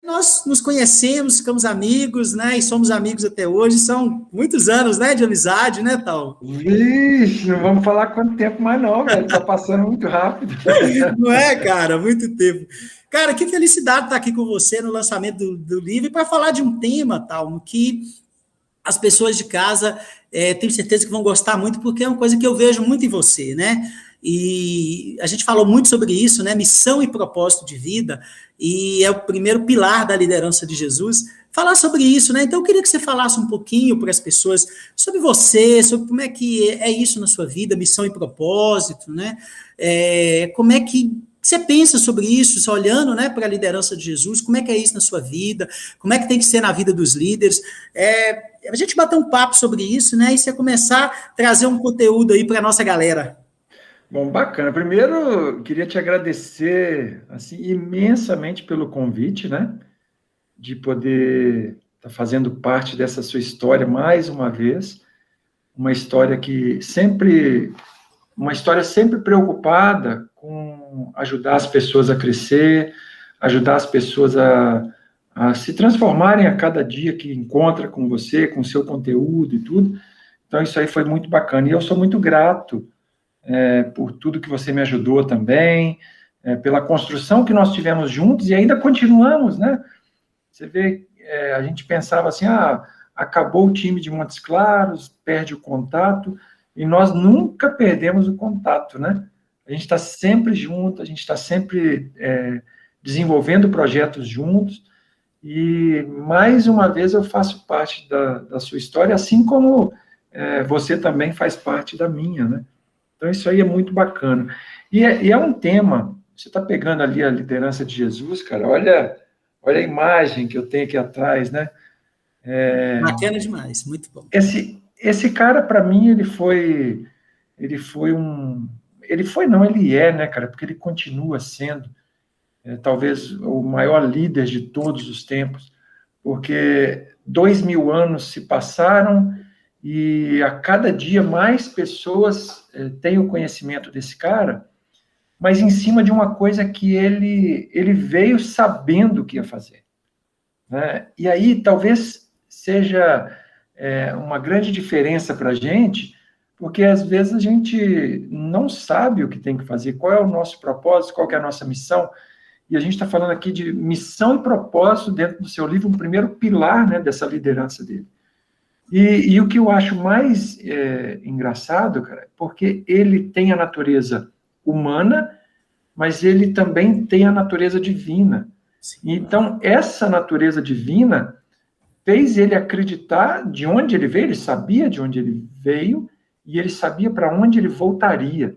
Nós nos conhecemos, ficamos amigos, né? E somos amigos até hoje. São muitos anos, né, de amizade, né, Tal? Vixe, não vamos falar quanto tempo mais não, velho. Tá passando muito rápido. Não é, cara? Muito tempo. Cara, que felicidade estar aqui com você no lançamento do livro para falar de um tema, Tal, que as pessoas de casa tenho certeza que vão gostar muito, porque é uma coisa que eu vejo muito em você, né? E a gente falou muito sobre isso, né? Missão e propósito de vida, e é o primeiro pilar da liderança de Jesus. Falar sobre isso, né? Então eu queria que você falasse um pouquinho para as pessoas sobre você, sobre como é que é isso na sua vida, missão e propósito, né? Como é que você pensa sobre isso, olhando, né, para a liderança de Jesus, como é que é isso na sua vida, como é que tem que ser na vida dos líderes, a gente bater um papo sobre isso, né, e você começar a trazer um conteúdo aí para a nossa galera. Bom, bacana. Primeiro, queria te agradecer assim, imensamente pelo convite, né? De poder estar fazendo parte dessa sua história mais uma vez. Uma história uma história sempre preocupada com ajudar as pessoas a crescer, ajudar as pessoas a se transformarem a cada dia que encontra com você, com o seu conteúdo e tudo. Então, isso aí foi muito bacana. E eu sou muito grato por tudo que você me ajudou também, pela construção que nós tivemos juntos e ainda continuamos, né? Você vê, a gente pensava assim, acabou o time de Montes Claros, perde o contato, e nós nunca perdemos o contato, né? A gente está sempre junto, a gente está sempre desenvolvendo projetos juntos, e mais uma vez eu faço parte da sua história, assim como você também faz parte da minha, né? Então, isso aí é muito bacana. E é um tema, você está pegando ali a liderança de Jesus, cara, olha a imagem que eu tenho aqui atrás, né? Bacana demais, muito bom. Esse cara, para mim, ele é, né, cara, porque ele continua sendo, talvez, o maior líder de todos os tempos, porque 2000 anos se passaram e a cada dia mais pessoas têm o conhecimento desse cara, mas em cima de uma coisa que ele veio sabendo o que ia fazer, né? E aí talvez seja uma grande diferença para a gente, porque às vezes a gente não sabe o que tem que fazer, qual é o nosso propósito, qual é a nossa missão, e a gente está falando aqui de missão e propósito dentro do seu livro, um primeiro pilar, né, dessa liderança dele. E o que eu acho mais engraçado, cara, porque ele tem a natureza humana, mas ele também tem a natureza divina. Sim. Então, essa natureza divina fez ele acreditar de onde ele veio, ele sabia de onde ele veio, e ele sabia para onde ele voltaria.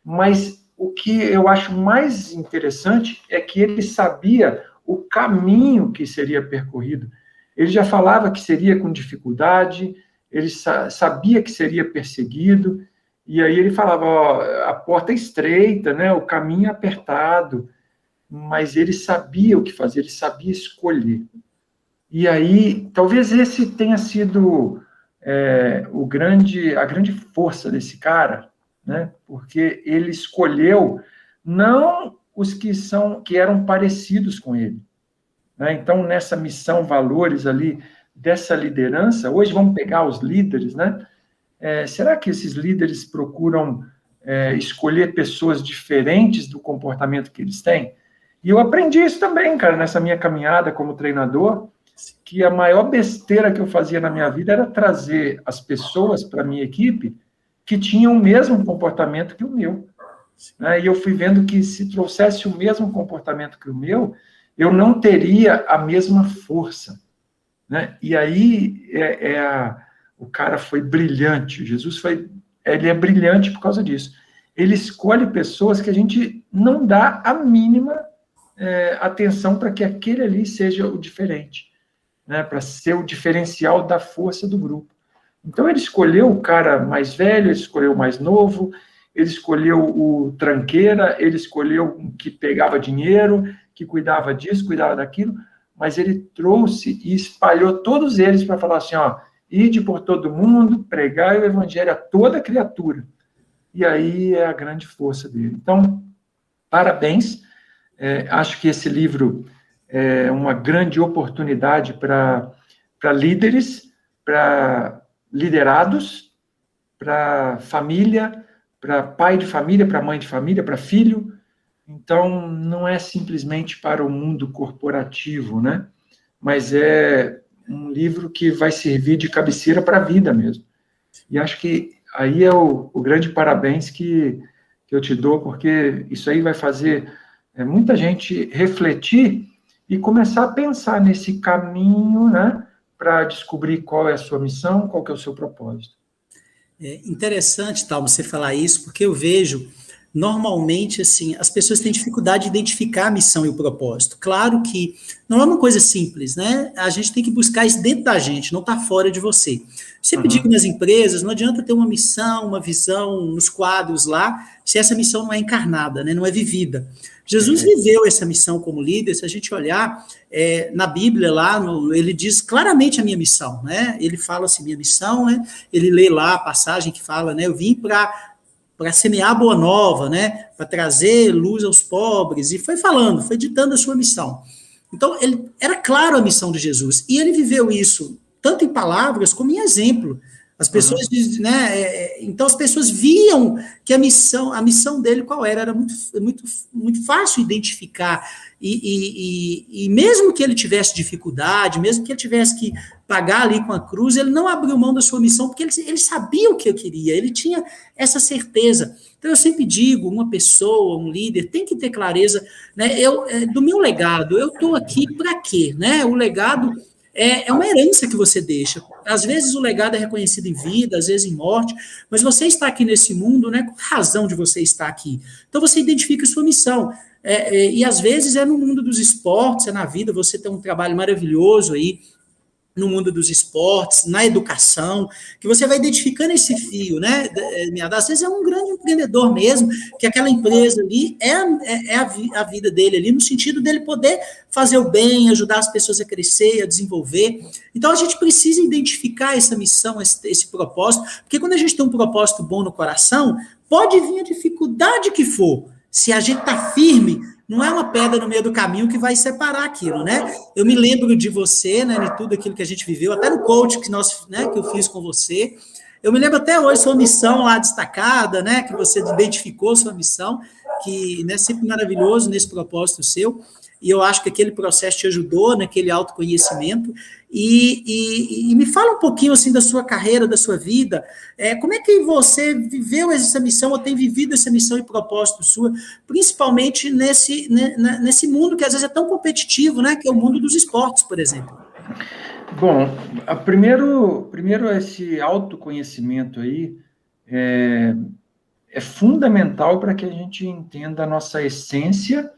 Mas o que eu acho mais interessante é que ele sabia o caminho que seria percorrido. Ele já falava que seria com dificuldade, ele sabia que seria perseguido, e aí ele falava, a porta é estreita, né, o caminho é apertado, mas ele sabia o que fazer, ele sabia escolher. E aí, talvez esse tenha sido a grande força desse cara, né, porque ele escolheu não os que eram parecidos com ele, né? Então, nessa missão, valores ali, dessa liderança, hoje vamos pegar os líderes, né? Será que esses líderes procuram escolher pessoas diferentes do comportamento que eles têm? E eu aprendi isso também, cara, nessa minha caminhada como treinador, que a maior besteira que eu fazia na minha vida era trazer as pessoas para a minha equipe que tinham o mesmo comportamento que o meu, né? E eu fui vendo que se trouxesse o mesmo comportamento que o meu, eu não teria a mesma força, né? E aí o cara foi brilhante. Ele é brilhante por causa disso. Ele escolhe pessoas que a gente não dá a mínima atenção para que aquele ali seja o diferente, né? Para ser o diferencial da força do grupo. Então ele escolheu o cara mais velho, ele escolheu o mais novo, ele escolheu o tranqueira, ele escolheu o que pegava dinheiro, que cuidava disso, cuidava daquilo, mas ele trouxe e espalhou todos eles para falar assim, ide por todo mundo, pregai o evangelho a toda criatura. E aí é a grande força dele. Então, parabéns. Acho que esse livro uma grande oportunidade para líderes, para liderados, para família, para pai de família, para mãe de família, para filho. Então, não é simplesmente para o mundo corporativo, né? Mas é um livro que vai servir de cabeceira para a vida mesmo. E acho que aí é o grande parabéns que eu te dou, porque isso aí vai fazer muita gente refletir e começar a pensar nesse caminho, né, para descobrir qual é a sua missão, qual que é o seu propósito. É interessante, Talmo, você falar isso, porque eu vejo, normalmente, assim, as pessoas têm dificuldade de identificar a missão e o propósito. Claro que não é uma coisa simples, né? A gente tem que buscar isso dentro da gente, não está fora de você. Sempre digo nas empresas, não adianta ter uma missão, uma visão nos quadros lá, se essa missão não é encarnada, né? Não é vivida. Jesus viveu essa missão como líder. Se a gente olhar na Bíblia lá, ele diz claramente a minha missão, né? Ele fala assim, minha missão, né? Ele lê lá a passagem que fala, né? Eu vim para semear a boa nova, né? Para trazer luz aos pobres, e foi falando, foi ditando a sua missão. Então, era claro a missão de Jesus, e ele viveu isso, tanto em palavras como em exemplo. As pessoas, né? Então, as pessoas viam que a missão dele qual era? Era muito fácil identificar, e mesmo que ele tivesse dificuldade, mesmo que ele tivesse que pagar ali com a cruz, ele não abriu mão da sua missão, porque ele sabia o que eu queria, ele tinha essa certeza. Então, eu sempre digo, uma pessoa, um líder, tem que ter clareza, né? Do meu legado, eu estou aqui para quê? Né? O legado é uma herança que você deixa. Às vezes o legado é reconhecido em vida, às vezes em morte, mas você está aqui nesse mundo, né? Qual a razão de você estar aqui? Então, você identifica a sua missão. E às vezes é no mundo dos esportes, é na vida, você tem um trabalho maravilhoso aí, no mundo dos esportes, na educação, que você vai identificando esse fio, né? Às vezes é um grande empreendedor mesmo, que aquela empresa ali é a vida dele ali, no sentido dele poder fazer o bem, ajudar as pessoas a crescer, a desenvolver. Então, a gente precisa identificar essa missão, esse propósito, porque quando a gente tem um propósito bom no coração, pode vir a dificuldade que for, se a gente está firme, não é uma pedra no meio do caminho que vai separar aquilo, né? Eu me lembro de você, né, de tudo aquilo que a gente viveu, até no coach que eu fiz com você. Eu me lembro até hoje sua missão lá destacada, né, que você identificou sua missão, que, né, sempre maravilhoso nesse propósito seu. E eu acho que aquele processo te ajudou naquele autoconhecimento. E me fala um pouquinho assim da sua carreira, da sua vida. Como é que você viveu essa missão, ou tem vivido essa missão e propósito sua, principalmente nesse mundo que às vezes é tão competitivo, né? Que é o mundo dos esportes, por exemplo. Bom, primeiro esse autoconhecimento aí é fundamental para que a gente entenda a nossa essência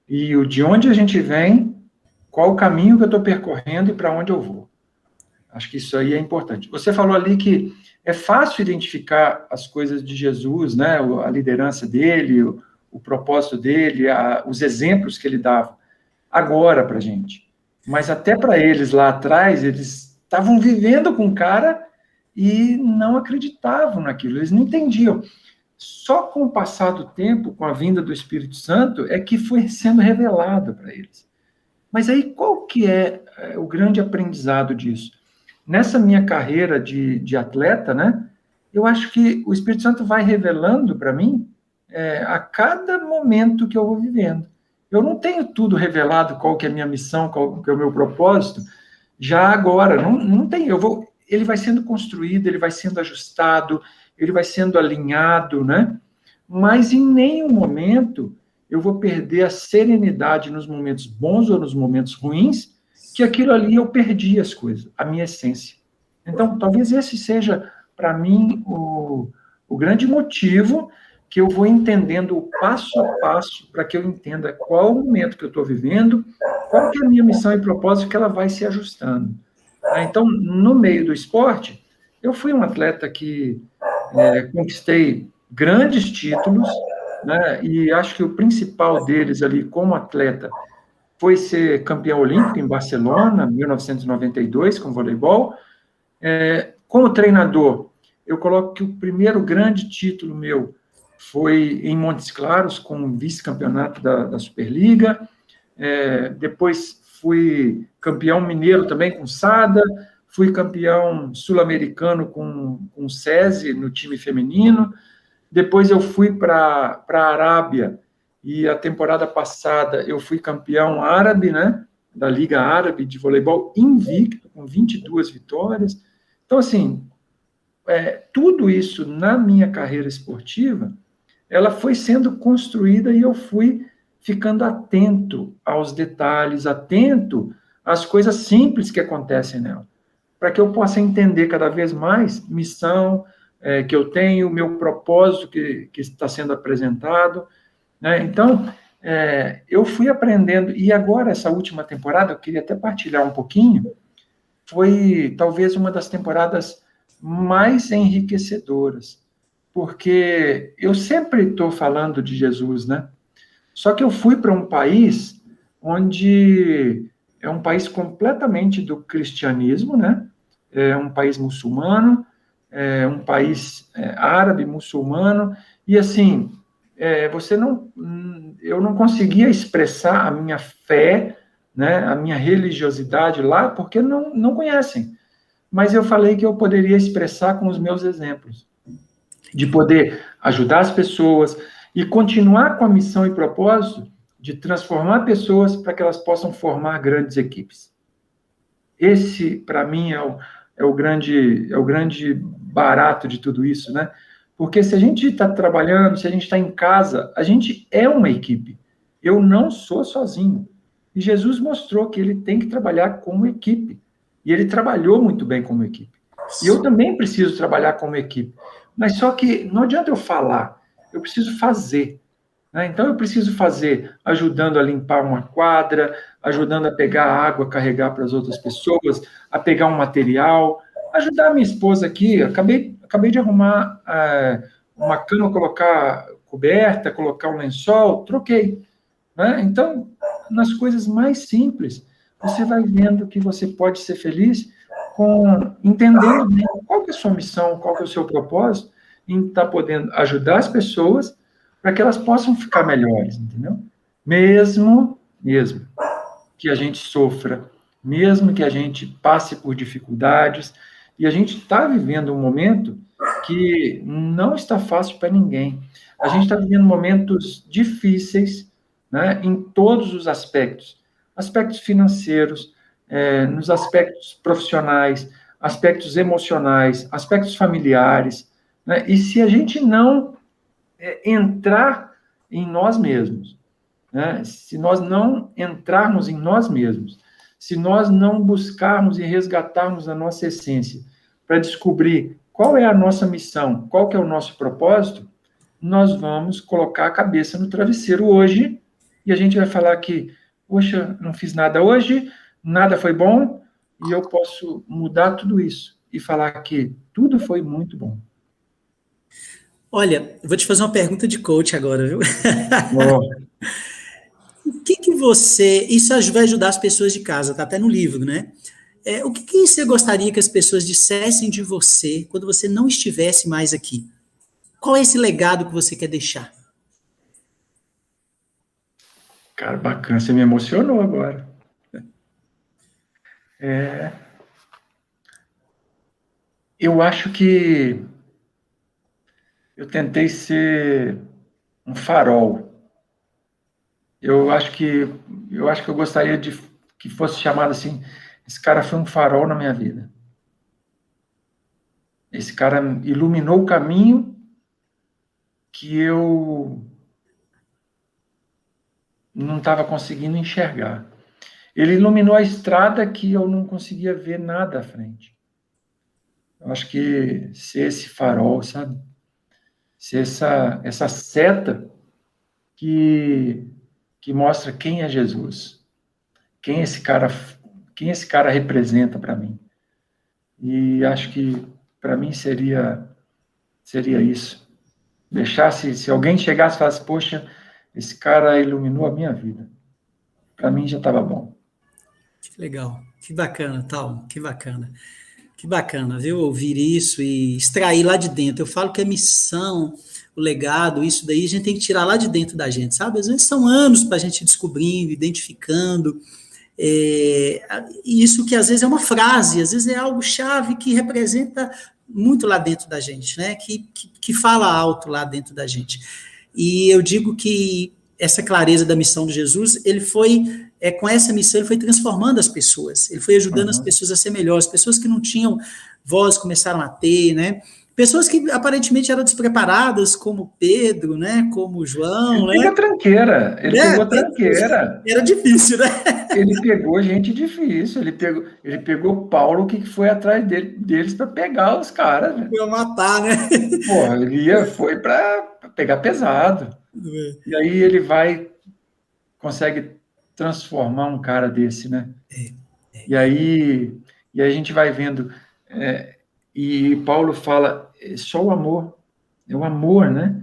e de onde a gente vem, qual o caminho que eu estou percorrendo e para onde eu vou. Acho que isso aí é importante. Você falou ali que é fácil identificar as coisas de Jesus, né? A liderança dele, o propósito dele, os exemplos que ele dava agora para a gente. Mas até para eles lá atrás, eles estavam vivendo com o cara e não acreditavam naquilo, eles não entendiam. Só com o passar do tempo, com a vinda do Espírito Santo, é que foi sendo revelado para eles. Mas aí, qual que é o grande aprendizado disso? Nessa minha carreira de atleta, né, eu acho que o Espírito Santo vai revelando para mim a cada momento que eu vou vivendo. Eu não tenho tudo revelado, qual que é a minha missão, qual que é o meu propósito, já agora, não tem. Ele vai sendo construído, ele vai sendo ajustado, ele vai sendo alinhado, né? Mas em nenhum momento eu vou perder a serenidade nos momentos bons ou nos momentos ruins, que aquilo ali eu perdi as coisas, a minha essência. Então, talvez esse seja, para mim, o grande motivo que eu vou entendendo o passo a passo para que eu entenda qual o momento que eu estou vivendo, qual que é a minha missão e propósito, que ela vai se ajustando. Então, no meio do esporte, eu fui um atleta que conquistei grandes títulos, né, e acho que o principal deles ali como atleta foi ser campeão olímpico em Barcelona, 1992, com voleibol. Como treinador, eu coloco que o primeiro grande título meu foi em Montes Claros, com o vice-campeonato da Superliga. Depois fui campeão mineiro também com Sada, fui campeão sul-americano com o SESI no time feminino. Depois eu fui para a Arábia, e a temporada passada eu fui campeão árabe, né, da Liga Árabe de Voleibol, invicto, com 22 vitórias. Então, assim, tudo isso na minha carreira esportiva, ela foi sendo construída e eu fui ficando atento aos detalhes, atento às coisas simples que acontecem nela, para que eu possa entender cada vez mais missão que eu tenho, meu propósito que está sendo apresentado, né? Então, eu fui aprendendo, e agora, essa última temporada, eu queria até partilhar um pouquinho, foi talvez uma das temporadas mais enriquecedoras, porque eu sempre estou falando de Jesus, né? Só que eu fui para um país onde é um país completamente do cristianismo, né? É um país muçulmano, é um país árabe, muçulmano, e assim, eu não conseguia expressar a minha fé, né, a minha religiosidade lá, porque não conhecem. Mas eu falei que eu poderia expressar com os meus exemplos, de poder ajudar as pessoas e continuar com a missão e propósito de transformar pessoas para que elas possam formar grandes equipes. Esse, para mim, é o grande barato de tudo isso, né? Porque se a gente está trabalhando, se a gente está em casa, a gente é uma equipe. Eu não sou sozinho. E Jesus mostrou que ele tem que trabalhar como equipe. E ele trabalhou muito bem como equipe. E eu também preciso trabalhar como equipe. Mas só que não adianta eu falar, eu preciso fazer. Né? Então, eu preciso fazer ajudando a limpar uma quadra, ajudando a pegar a água, carregar para as outras pessoas, a pegar um material, ajudar a minha esposa aqui. Acabei de arrumar uma cama, colocar coberta, colocar um lençol, troquei. Né? Então, nas coisas mais simples, você vai vendo que você pode ser feliz entendendo bem qual que é a sua missão, qual que é o seu propósito, em estar podendo ajudar as pessoas para que elas possam ficar melhores, entendeu? Mesmo que a gente sofra, mesmo que a gente passe por dificuldades, e a gente está vivendo um momento que não está fácil para ninguém. A gente está vivendo momentos difíceis, né, em todos os aspectos financeiros, nos aspectos profissionais, aspectos emocionais, aspectos familiares, né? E se a gente não entrar em nós mesmos, né? Se nós não entrarmos em nós mesmos, se nós não buscarmos e resgatarmos a nossa essência para descobrir qual é a nossa missão, qual que é o nosso propósito, nós vamos colocar a cabeça no travesseiro hoje e a gente vai falar que, poxa, não fiz nada hoje, nada foi bom, e eu posso mudar tudo isso e falar que tudo foi muito bom. Olha, eu vou te fazer uma pergunta de coach agora, viu? Oh. O que você... Isso vai ajudar as pessoas de casa, tá até no livro, né? O que você gostaria que as pessoas dissessem de você quando você não estivesse mais aqui? Qual é esse legado que você quer deixar? Cara, bacana, você me emocionou agora. Eu acho que eu tentei ser um farol. Eu acho que eu gostaria de que fosse chamado assim, esse cara foi um farol na minha vida. Esse cara iluminou o caminho que eu não estava conseguindo enxergar. Ele iluminou a estrada que eu não conseguia ver nada à frente. Eu acho que ser esse farol, sabe? Ser essa seta que mostra quem é Jesus. Quem esse cara representa para mim. E acho que para mim seria isso. Se alguém chegasse e falasse, poxa, esse cara iluminou a minha vida. Para mim já estava bom. Que legal, que bacana, Tal, que bacana. Que bacana, viu? Ouvir isso e extrair lá de dentro. Eu falo que a missão, o legado, isso daí, a gente tem que tirar lá de dentro da gente, sabe? Às vezes são anos para a gente descobrindo, identificando, Isso que às vezes é uma frase, às vezes é algo chave que representa muito lá dentro da gente, né? Que fala alto lá dentro da gente. E eu digo que essa clareza da missão de Jesus, ele foi, com essa missão, ele foi transformando as pessoas, ele foi ajudando as pessoas a ser melhores, pessoas que não tinham voz começaram a ter, né? Pessoas que aparentemente eram despreparadas, como Pedro, né? Como João, ele pegou tranqueira, ele pegou tranqueira. Era difícil, né? Ele pegou gente difícil, ele pegou Paulo, que foi atrás deles para pegar os caras. Para matar, né? Porra, foi para pegar pesado. E aí ele consegue transformar um cara desse, né? E aí a gente vai vendo, e Paulo fala, só o amor, é o amor, né?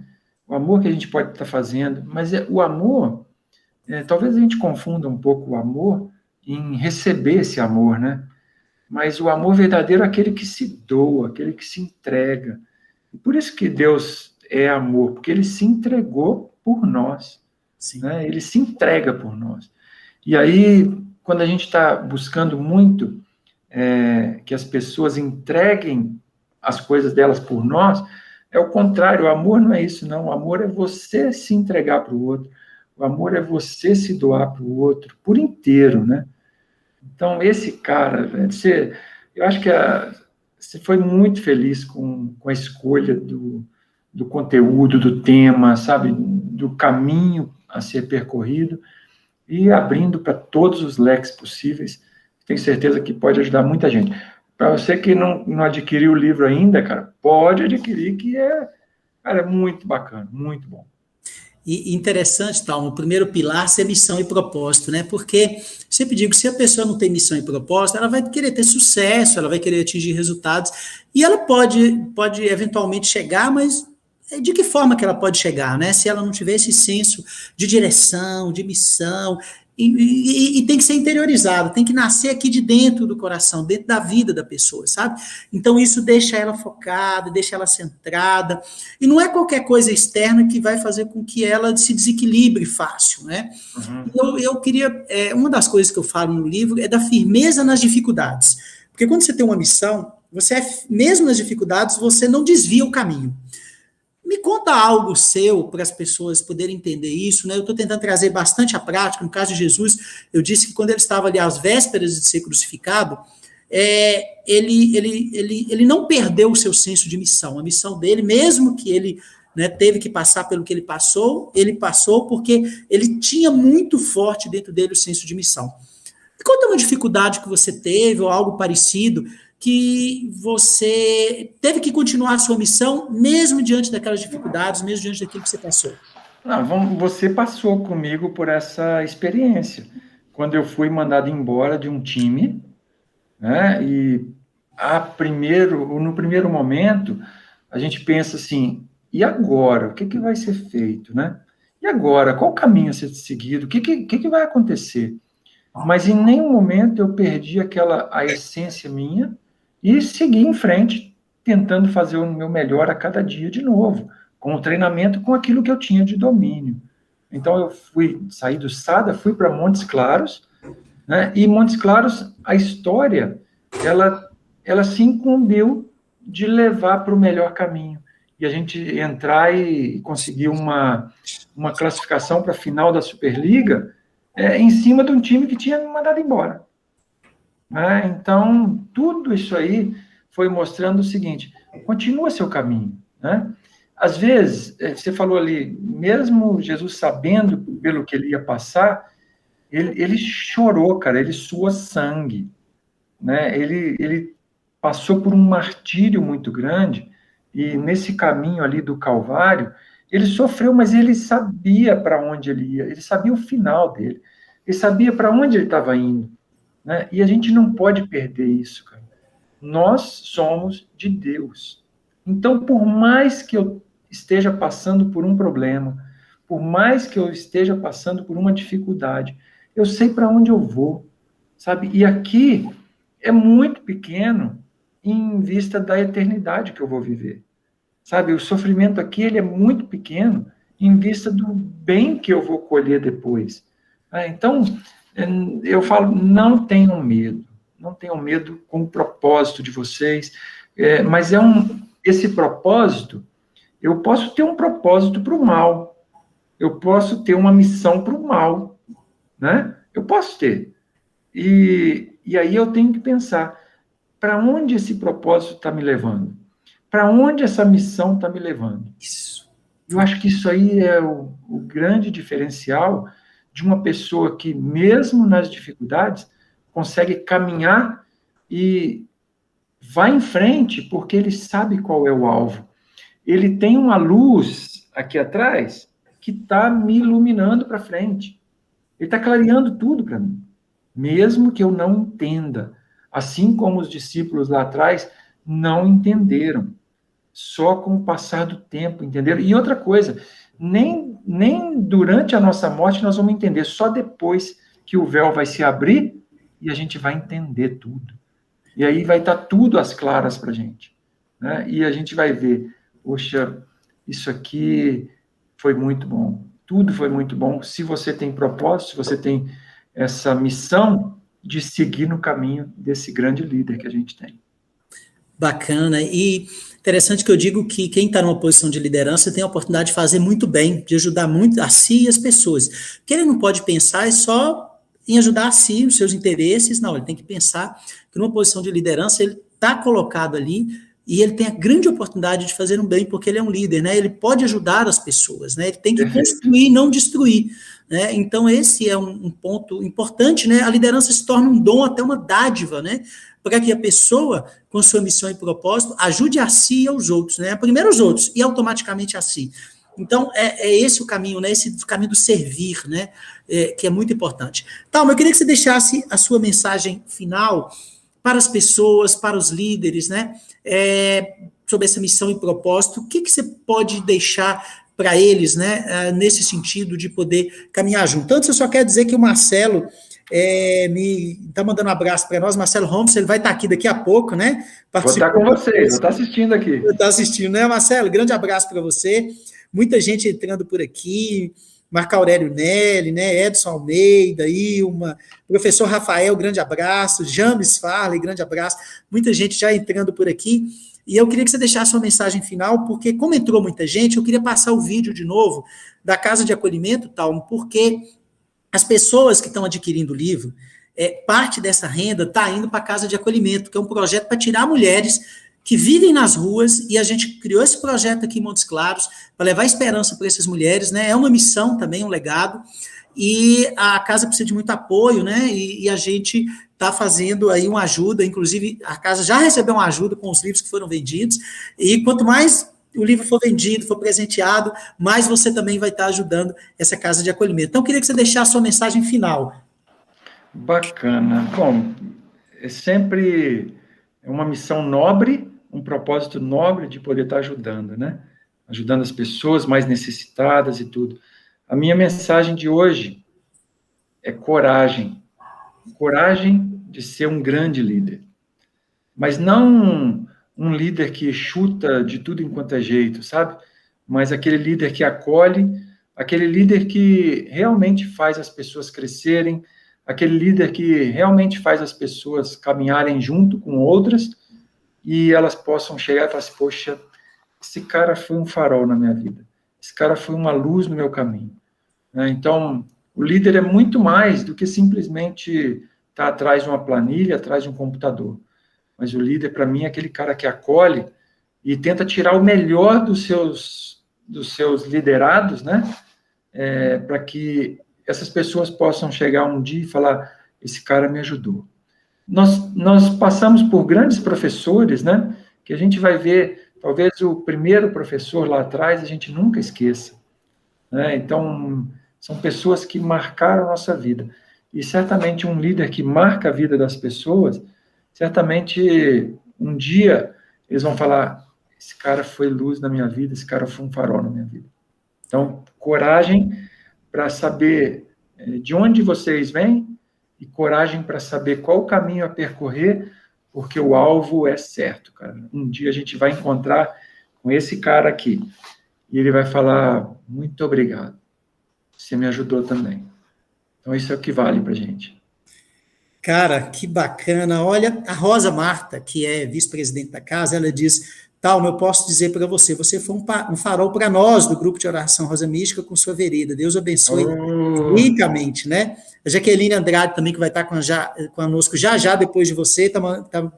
O amor que a gente pode estar fazendo, mas o amor, talvez a gente confunda um pouco o amor em receber esse amor, né? Mas o amor verdadeiro é aquele que se doa, aquele que se entrega. E por isso que Deus é amor, porque ele se entregou por nós. Né? Ele se entrega por nós. E aí, quando a gente está buscando muito que as pessoas entreguem as coisas delas por nós, é o contrário. O amor não é isso, não. O amor é você se entregar para o outro. O amor é você se doar para o outro por inteiro, né? Então, esse cara, eu acho que você foi muito feliz com a escolha do conteúdo, do tema, sabe? Do caminho a ser percorrido e abrindo para todos os leques possíveis. Tenho certeza que pode ajudar muita gente. Para você que não adquiriu o livro ainda, cara, pode adquirir, que cara, é muito bacana, muito bom. E interessante, Talmo, o primeiro pilar ser missão e propósito, né? Porque sempre digo, se a pessoa não tem missão e propósito, ela vai querer ter sucesso, ela vai querer atingir resultados, e ela pode eventualmente chegar, mas de que forma que ela pode chegar, né? Se ela não tiver esse senso de direção, de missão, e tem que ser interiorizado, tem que nascer aqui de dentro do coração, dentro da vida da pessoa, sabe? Então isso deixa ela focada, deixa ela centrada, e não é qualquer coisa externa que vai fazer com que ela se desequilibre fácil, né? Eu queria, uma das coisas que eu falo no livro é da firmeza nas dificuldades, porque quando você tem uma missão, mesmo nas dificuldades, você não desvia o caminho. Me conta algo seu para as pessoas poderem entender isso, né? Eu estou tentando trazer bastante à prática. No caso de Jesus, eu disse que quando ele estava ali às vésperas de ser crucificado, ele não perdeu o seu senso de missão. A missão dele, mesmo que ele teve que passar pelo que ele passou porque ele tinha muito forte dentro dele o senso de missão. Me conta uma dificuldade que você teve ou algo parecido que você teve que continuar a sua missão, mesmo diante daquelas dificuldades, mesmo diante daquilo que você passou. Não, você passou comigo por essa experiência. Quando eu fui mandado embora de um time, né, e no primeiro momento, a gente pensa assim, e agora? O que vai ser feito, né? E agora? Qual o caminho a ser seguido? O que vai acontecer? Mas em nenhum momento eu perdi a essência minha, e segui em frente, tentando fazer o meu melhor a cada dia de novo, com o treinamento, com aquilo que eu tinha de domínio. Então, eu saí do SADA, fui para Montes Claros, né? E Montes Claros, a história, ela se incumbiu de levar para o melhor caminho. E a gente entrar e conseguir uma classificação para a final da Superliga em cima de um time que tinha me mandado embora. Então, tudo isso aí foi mostrando o seguinte, continua seu caminho, né? Às vezes, você falou ali, mesmo Jesus sabendo pelo que ele ia passar, ele chorou, cara, ele suou sangue, né? Ele passou por um martírio muito grande, e nesse caminho ali do Calvário, ele sofreu, mas ele sabia para onde ele ia, ele sabia o final dele, ele sabia para onde ele estava indo. Né? E a gente não pode perder isso, cara. Nós somos de Deus. Então, por mais que eu esteja passando por um problema, por mais que eu esteja passando por uma dificuldade, eu sei para onde eu vou, sabe? E aqui é muito pequeno em vista da eternidade que eu vou viver, sabe? O sofrimento aqui ele é muito pequeno em vista do bem que eu vou colher depois. Então, Eu falo, não tenham medo. Não tenham medo com o propósito de vocês. Mas esse propósito, eu posso ter um propósito para o mal. Eu posso ter uma missão para o mal. Né? Eu posso ter. E aí eu tenho que pensar, para onde esse propósito está me levando? Para onde essa missão está me levando? Isso. Eu acho que isso aí é o grande diferencial de uma pessoa que, mesmo nas dificuldades, consegue caminhar e vai em frente porque ele sabe qual é o alvo. Ele tem uma luz aqui atrás que está me iluminando para frente. Ele está clareando tudo para mim, mesmo que eu não entenda. Assim como os discípulos lá atrás não entenderam. Só com o passar do tempo, entenderam? E outra coisa, nem durante a nossa morte nós vamos entender, só depois que o véu vai se abrir e a gente vai entender tudo. E aí vai estar tudo às claras para a gente. Né? E a gente vai ver, poxa, isso aqui foi muito bom. Tudo foi muito bom. Se você tem propósito, se você tem essa missão de seguir no caminho desse grande líder que a gente tem. Bacana. E interessante que eu digo que quem está numa posição de liderança tem a oportunidade de fazer muito bem, de ajudar muito a si e as pessoas. O que ele não pode pensar é só em ajudar a si, os seus interesses. Não, ele tem que pensar que numa posição de liderança ele está colocado ali e ele tem a grande oportunidade de fazer um bem, porque ele é um líder, né? Ele pode ajudar as pessoas, né? Ele tem que construir, não destruir. Né? Então, esse é um ponto importante, né? A liderança se torna um dom, até uma dádiva, né? Para que a pessoa, com sua missão e propósito, ajude a si e aos outros, né? Primeiro aos outros e automaticamente a si. Então, é esse o caminho, né? Esse caminho do servir, né? Que é muito importante. Tá, mas eu queria que você deixasse a sua mensagem final para as pessoas, para os líderes, né? Sobre essa missão e propósito. O que você pode deixar para eles, né? Nesse sentido de poder caminhar junto. Antes, eu só quero dizer que o Marcelo me está mandando um abraço para nós, Marcelo Holmes, ele vai estar aqui daqui a pouco, né? Vou estar com vocês, vou estar assistindo aqui. Está assistindo, né, Marcelo? Grande abraço para você. Muita gente entrando por aqui, Marco Aurélio Nelly, né? Edson Almeida, Ilma, professor Rafael, grande abraço, James Farley, grande abraço, muita gente já entrando por aqui. E eu queria que você deixasse uma mensagem final, porque como entrou muita gente, eu queria passar o vídeo de novo da Casa de Acolhimento, tal, porque as pessoas que estão adquirindo o livro, parte dessa renda está indo para a Casa de Acolhimento, que é um projeto para tirar mulheres que vivem nas ruas, e a gente criou esse projeto aqui em Montes Claros para levar esperança para essas mulheres, né? É uma missão também, um legado, e a casa precisa de muito apoio, né? E a gente está fazendo aí uma ajuda, inclusive a casa já recebeu uma ajuda com os livros que foram vendidos, e quanto mais o livro for vendido, for presenteado, mais você também vai estar ajudando essa casa de acolhimento. Então, eu queria que você deixasse a sua mensagem final. Bacana. Bom, é sempre uma missão nobre, um propósito nobre de poder estar ajudando, né? Ajudando as pessoas mais necessitadas e tudo. A minha mensagem de hoje é coragem. Coragem de ser um grande líder. Mas não um líder que chuta de tudo enquanto é jeito, sabe? Mas aquele líder que acolhe, aquele líder que realmente faz as pessoas crescerem, aquele líder que realmente faz as pessoas caminharem junto com outras e elas possam chegar e falar assim, poxa, esse cara foi um farol na minha vida, esse cara foi uma luz no meu caminho. Então, o líder é muito mais do que simplesmente estar atrás de uma planilha, atrás de um computador. Mas o líder, para mim, é aquele cara que acolhe e tenta tirar o melhor dos seus liderados, né? Para que essas pessoas possam chegar um dia e falar, esse cara me ajudou. Nós passamos por grandes professores, né? Que a gente vai ver, talvez o primeiro professor lá atrás, a gente nunca esqueça. Né? Então, são pessoas que marcaram a nossa vida. E certamente um líder que marca a vida das pessoas, certamente um dia eles vão falar, esse cara foi luz na minha vida, esse cara foi um farol na minha vida. Então, coragem para saber de onde vocês vêm e coragem para saber qual o caminho a percorrer, porque o alvo é certo, cara. Um dia a gente vai encontrar com esse cara aqui e ele vai falar, muito obrigado, você me ajudou também. Então, isso é o que vale para a gente. Cara, que bacana. Olha, a Rosa Marta, que é vice-presidente da casa, ela diz: Talma, eu posso dizer para você, você foi um farol para nós do grupo de oração Rosa Mística com sua vereda. Deus abençoe ricamente, né? A Jaqueline Andrade também, que vai estar conosco já depois de você, está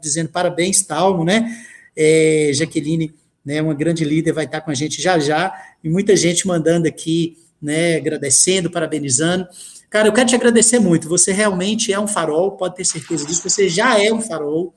dizendo parabéns, Talmo, né? Jaqueline, né, uma grande líder, vai estar com a gente já, e muita gente mandando aqui, né, agradecendo, parabenizando. Cara, eu quero te agradecer muito, você realmente é um farol, pode ter certeza disso, você já é um farol,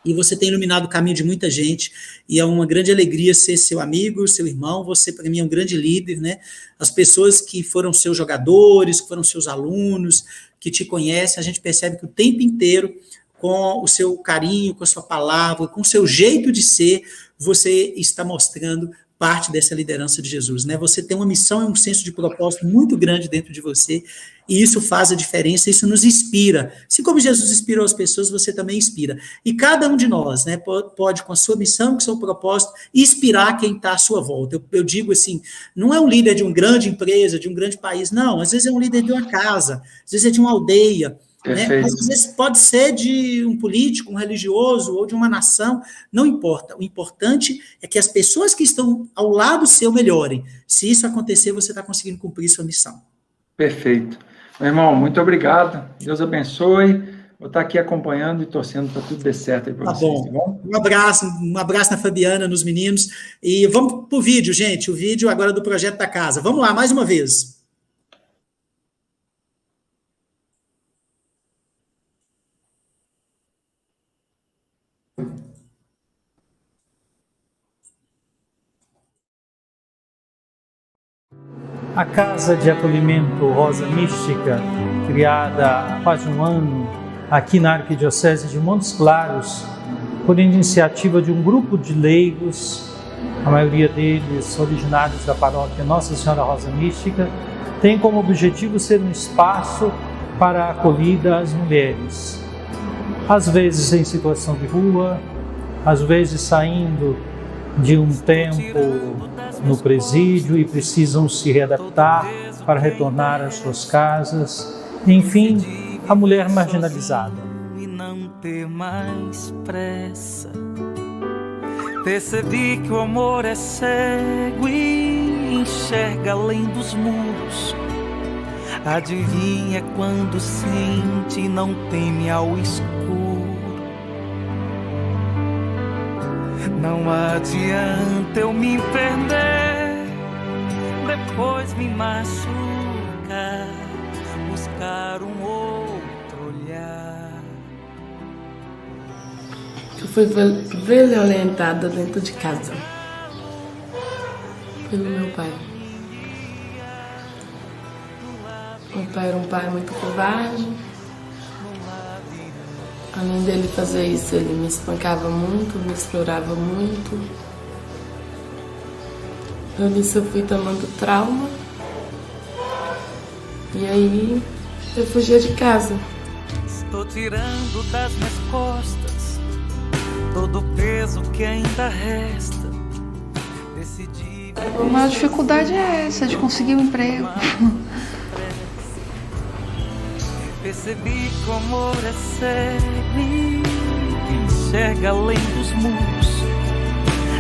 e você tem iluminado o caminho de muita gente, e é uma grande alegria ser seu amigo, seu irmão, você para mim é um grande líder, né? As pessoas que foram seus jogadores, que foram seus alunos, que te conhecem, a gente percebe que o tempo inteiro, com o seu carinho, com a sua palavra, com o seu jeito de ser, você está mostrando parte dessa liderança de Jesus, né? Você tem uma missão e um senso de propósito muito grande dentro de você, e isso faz a diferença, isso nos inspira. Assim como Jesus inspirou as pessoas, você também inspira. E cada um de nós, né, pode com a sua missão, com o seu propósito, inspirar quem está à sua volta. Eu digo assim, não é um líder de uma grande empresa, de um grande país, não. Às vezes é um líder de uma casa, às vezes é de uma aldeia, né? Mas às vezes pode ser de um político, um religioso ou de uma nação, não importa. O importante é que as pessoas que estão ao lado seu melhorem. Se isso acontecer, você está conseguindo cumprir sua missão. Perfeito. Meu irmão, muito obrigado. Deus abençoe. Vou estar aqui acompanhando e torcendo para tudo dar certo aí para vocês, tá bom? Um abraço na Fabiana, nos meninos. E vamos para o vídeo, gente. O vídeo agora do Projeto da Casa. Vamos lá, mais uma vez. A Casa de Acolhimento Rosa Mística, criada há quase um ano aqui na Arquidiocese de Montes Claros, por iniciativa de um grupo de leigos, a maioria deles originários da paróquia Nossa Senhora Rosa Mística, tem como objetivo ser um espaço para a acolhida às mulheres, às vezes em situação de rua, às vezes saindo de um tempo no presídio e precisam se readaptar para retornar às suas casas. Enfim, a mulher marginalizada. E não ter mais pressa. Percebi que o amor é cego e enxerga além dos muros. Adivinha quando sente e não teme ao escuro. Não adianta eu me perder, depois me machucar, buscar um outro olhar. Eu fui violentada dentro de casa pelo meu pai. Meu pai era um pai muito covarde. Além dele fazer isso, ele me espancava muito, me explorava muito. Eu nisso eu fui tomando trauma. E aí eu fugia de casa. Estou tirando das minhas costas todo o peso que ainda resta. Decidi. A maior dificuldade é essa, de conseguir um emprego. Percebi que o amor é cego e enxerga além dos muros.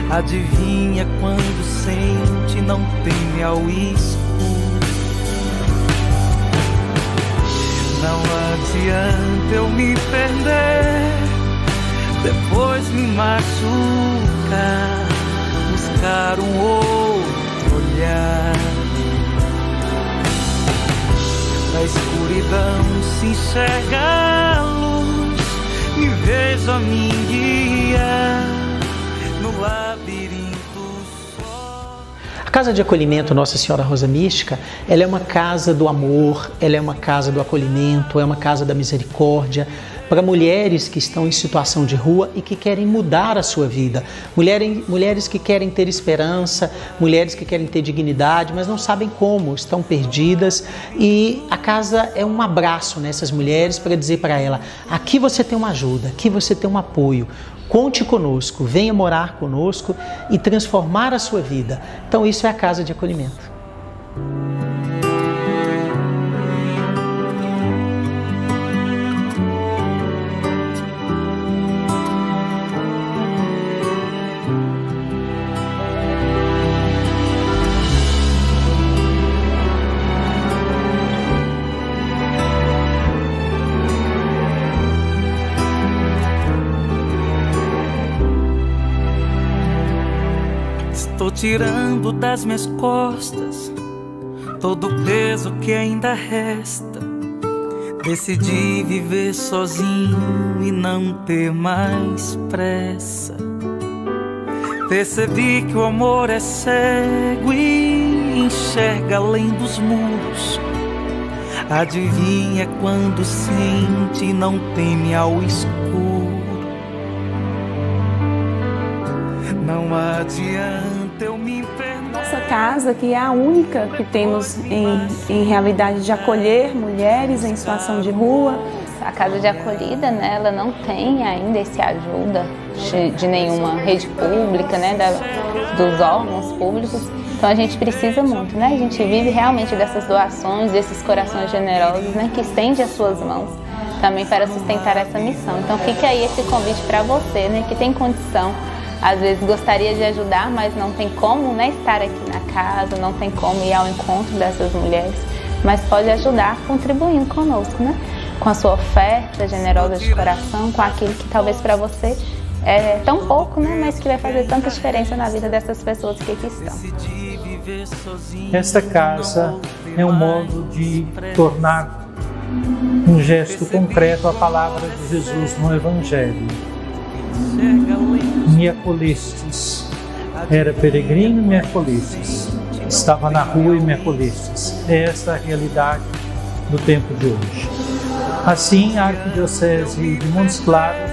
Adivinha quando sente, não teme ao escuro. Não adianta eu me perder, depois me machucar, buscar um outro olhar. Na escuridão se enxerga a luz, me vejo a mim guiar no labirinto só. A Casa de Acolhimento Nossa Senhora Rosa Mística, ela é uma casa do amor, ela é uma casa do acolhimento, é uma casa da misericórdia, para mulheres que estão em situação de rua e que querem mudar a sua vida. Mulheres que querem ter esperança, mulheres que querem ter dignidade, mas não sabem como, estão perdidas. E a casa é um abraço nessas mulheres para dizer para ela: aqui você tem uma ajuda, aqui você tem um apoio. Conte conosco, venha morar conosco e transformar a sua vida. Então isso é a Casa de Acolhimento. Tô tirando das minhas costas todo o peso que ainda resta. Decidi viver sozinho e não ter mais pressa. Percebi que o amor é cego e enxerga além dos muros. Adivinha quando sente e não teme ao escuro. Não adianta eu me perder. Nossa casa, que é a única que temos em realidade de acolher mulheres em situação de rua. A casa de acolhida, né, ela não tem ainda esse ajuda de nenhuma rede pública, né, dos órgãos públicos. Então a gente precisa muito, né? A gente vive realmente dessas doações, desses corações generosos, né, que estende as suas mãos também para sustentar essa missão. Então fica aí esse convite para você, né, que tem condição. Às vezes gostaria de ajudar, mas não tem como, né, estar aqui na casa, não tem como ir ao encontro dessas mulheres, mas pode ajudar contribuindo conosco, né? Com a sua oferta generosa de coração, com aquilo que talvez para você é tão pouco, né, mas que vai fazer tanta diferença na vida dessas pessoas que aqui estão. Esta casa é um modo de tornar um gesto concreto a palavra de Jesus no Evangelho. Me acolhestes, era peregrino e me acolhestes, estava na rua e me acolhestes. Esta é a realidade do tempo de hoje. Assim, a Arquidiocese de Montes Claros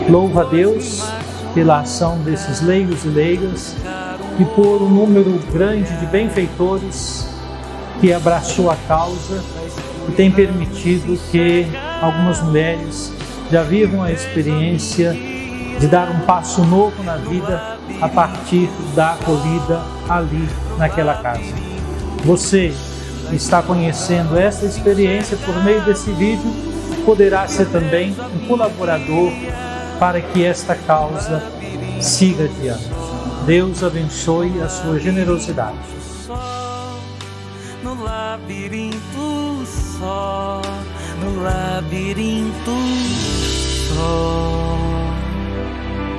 louva a Deus pela ação desses leigos e leigas e por um número grande de benfeitores que abraçou a causa e tem permitido que algumas mulheres já vivam a experiência de dar um passo novo na vida a partir da acolhida ali naquela casa. Você está conhecendo essa experiência por meio desse vídeo, poderá ser também um colaborador para que esta causa siga adiante. Deus abençoe a sua generosidade. No labirinto só, no labirinto só.